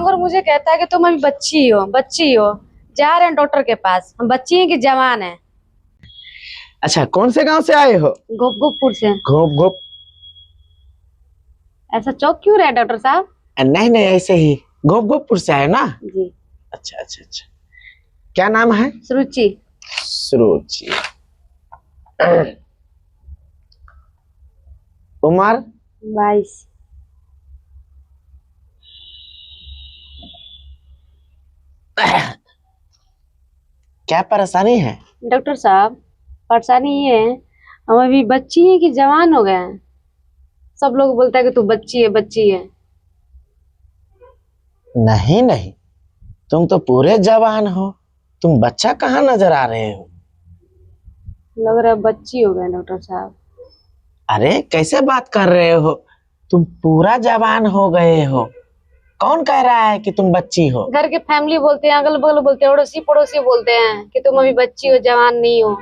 मगर मुझे कहता है कि तुम अभी बच्ची हो। जा रहे हैं डॉक्टर के पास, हम बच्ची हैं कि जवान है। अच्छा, कौन से गांव से आए हो? गोपगोपपुर से। घोप घोप? ऐसा चौक क्यों रहा है डॉक्टर साहब? नहीं नहीं, ऐसे ही घोप घोपपुर से आए ना? जी। अच्छा अच्छा अच्छा, क्या नाम है? सुरुचि। सुरुचि। उम्र? 22। क्या परेशानी है? डॉक्टर साहब, परेशानी ये है, हम अभी बच्ची हैं कि जवान हो गए हैं। सब लोग बोलता है कि तू बच्ची है बच्ची है। नहीं नहीं, तुम तो पूरे जवान हो, तुम बच्चा कहाँ नजर आ रहे हो? लग रहा है बच्ची हो गए डॉक्टर साहब। अरे कैसे बात कर रहे हो, तुम पूरा जवान हो गए हो। कौन कह रहा है कि तुम बच्ची हो? घर के फैमिली बोलते हैं, अगल बगल बोलते हैं, अड़ोसी पड़ोसी बोलते हैं कि तुम अभी बच्ची हो, जवान नहीं हो।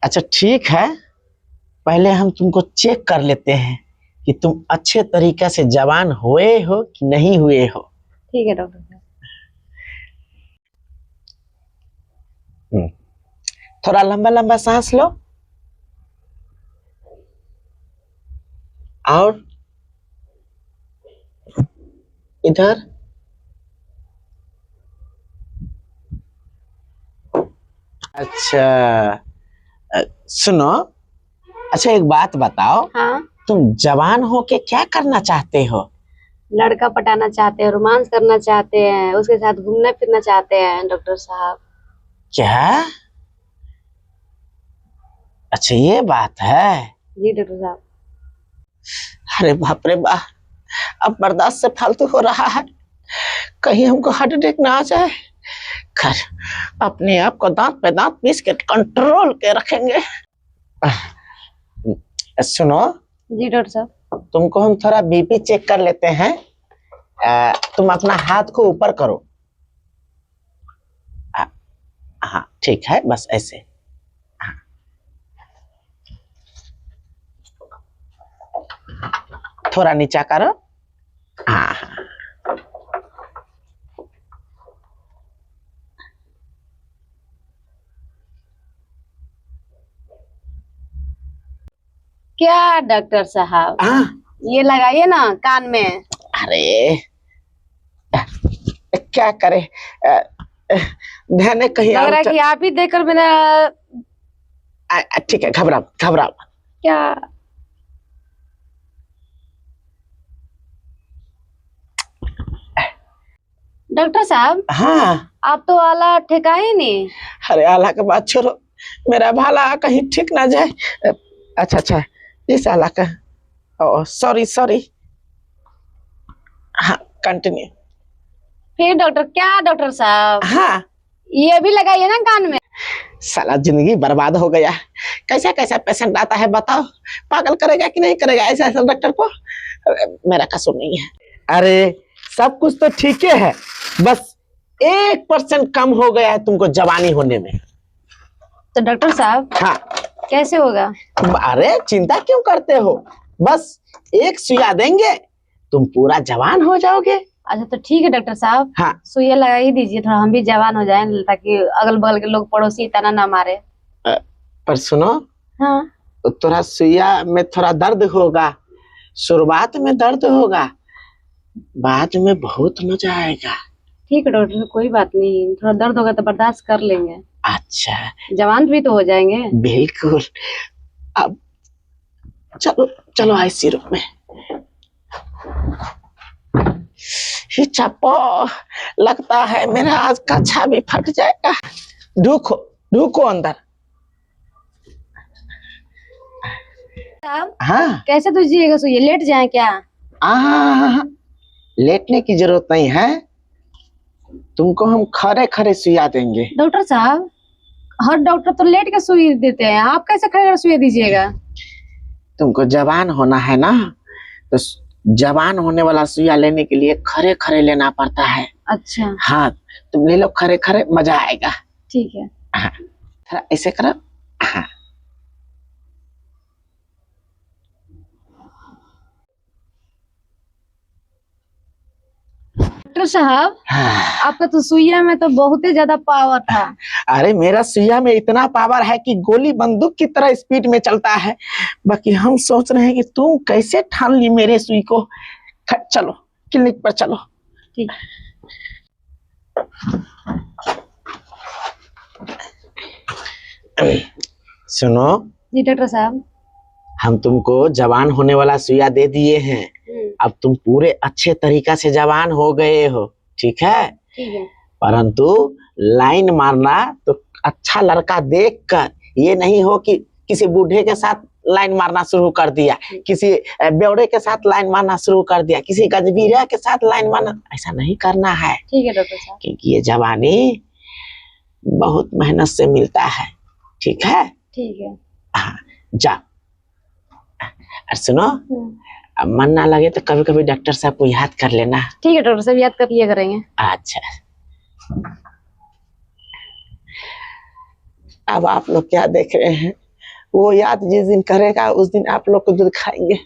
अच्छा ठीक है, पहले हम तुमको चेक कर लेते हैं कि तुम अच्छे तरीके से जवान हुए हो कि नहीं हुए हो। ठीक है डॉक्टर साहब। थोड़ा लंबा लंबा सांस लो। और इधर। अच्छा, सुनो, अच्छा एक बात बताओ, हाँ। तुम जवान हो के क्या करना चाहते हो? लड़का पटाना चाहते हैं, रोमांस करना चाहते हैं, उसके साथ घूमना फिरना चाहते हैं डॉक्टर साहब। क्या? अच्छा ये बात है। जी डॉक्टर साहब। अरे बाप रे बाप, अब बर्दाश्त से फालतू हो रहा है, कहीं हमको हार्ट अटैक ना आ जाए। खैर, अपने आप को दांत पे दांत पीस के कंट्रोल के रखेंगे। सुनो, जी डॉक्टर साहब। तुमको हम थोड़ा बीपी चेक कर लेते हैं। तुम अपना हाथ को ऊपर करो। हाँ ठीक है, बस ऐसे। हाँ। थोड़ा नीचा करो। हाँ हाँ। क्या डॉक्टर साहब, हाँ। ये लगाइए ना कान में। अरे क्या करे, ध्यान कहीं लग और रहा है कि आप ही देखकर मेरा। ठीक है, घबरा घबरा। क्या डॉक्टर साहब? हाँ। आप तो आला ठेका ही नहीं। अरे आला के बात छोड़ो, मेरा भाला कहीं ठीक ना जाए। अच्छा अच्छा, इस आला का, सॉरी सॉरी। हाँ कंटिन्यू। फिर डॉक्टर, क्या डॉक्टर साहब? हाँ। ये भी लगाइए ना कान में। साला जिंदगी बर्बाद हो गया, कैसा कैसा पेशेंट आता है बताओ, पागल करेगा कि नहीं करेगा ऐसा ऐसा डॉक्टर को। मेरा कसूर नहीं है। अरे सब कुछ तो ठीक है, बस 1% कम हो गया है तुमको जवानी होने में। तो डॉक्टर साहब हाँ। कैसे होगा? अरे चिंता क्यों करते हो, बस एक सुइया देंगे, तुम पूरा जवान हो जाओगे। अच्छा तो ठीक है डॉक्टर साहब। हाँ। सुइया लगा ही दीजिए, थोड़ा हम भी जवान हो जाएं, ताकि अगल बगल के लोग पड़ोसी तना ना मारे। पर सुनो, हाँ। थोड़ा सुइया में थोड़ा दर्द होगा, शुरुआत में दर्द होगा, बाद में बहुत मजा आएगा। ठीक है डॉक्टर, कोई बात नहीं, थोड़ा दर्द होगा तो बर्दाश्त कर लेंगे। अच्छा जवान भी तो हो जाएंगे। बिल्कुल। अब चलो चलो आईसीयू रूम में। ये चप्पो, लगता है मेरा आज का छा भी फट जाएगा। ढूको ढूको अंदर। साहब हाँ। कैसे तुझिएगा, सुइया लेट जाए क्या? लेटने की जरूरत नहीं है, तुमको हम खड़े खड़े सुइया देंगे। डॉक्टर साहब, हर डॉक्टर तो लेट के सुई देते हैं, आप कैसे खड़े सुई दीजिएगा? तुमको जवान होना है ना, तो जवान होने वाला सुइया लेने के लिए खड़े खड़े लेना पड़ता है। अच्छा हाँ, तुम ले लो खड़े खड़े, मजा आएगा। ठीक है। हाँ, थोड़ा ऐसे करो। हाँ। डॉक्टर साहब, हाँ। आपका तो सुइया में तो बहुत ही ज्यादा पावर था। अरे मेरा सुइया में इतना पावर है कि गोली बंदूक की तरह स्पीड में चलता है। बाकी हम सोच रहे हैं कि तुम कैसे ठान ली मेरे सुई को। चलो क्लिनिक पर चलो। ठीक। सुनो जी डॉक्टर साहब। हम तुमको जवान होने वाला सुइया दे दिए हैं। अब तुम पूरे अच्छे तरीका से जवान हो गए हो, ठीक है? ठीक है। परंतु लाइन मारना तो अच्छा लड़का देखकर, ये नहीं हो कि किसी बूढ़े के साथ लाइन मारना शुरू कर दिया, किसी बेवड़े के साथ लाइन मारना शुरू कर दिया, किसी गजबीरा के साथ लाइन मारना, ऐसा नहीं करना है। ठीक है डॉक्टर साहब। क्योंकि ये जवानी बहुत मेहनत से मिलता है, ठीक है? ठीक है। हाँ जा। और सुनो, अब मन ना लगे तो कभी कभी डॉक्टर साहब को याद कर लेना। ठीक है डॉक्टर साहब, याद कर लिया करेंगे। अच्छा, अब आप लोग क्या देख रहे हैं? वो याद जिस दिन करेगा उस दिन आप लोग को दिखाएंगे।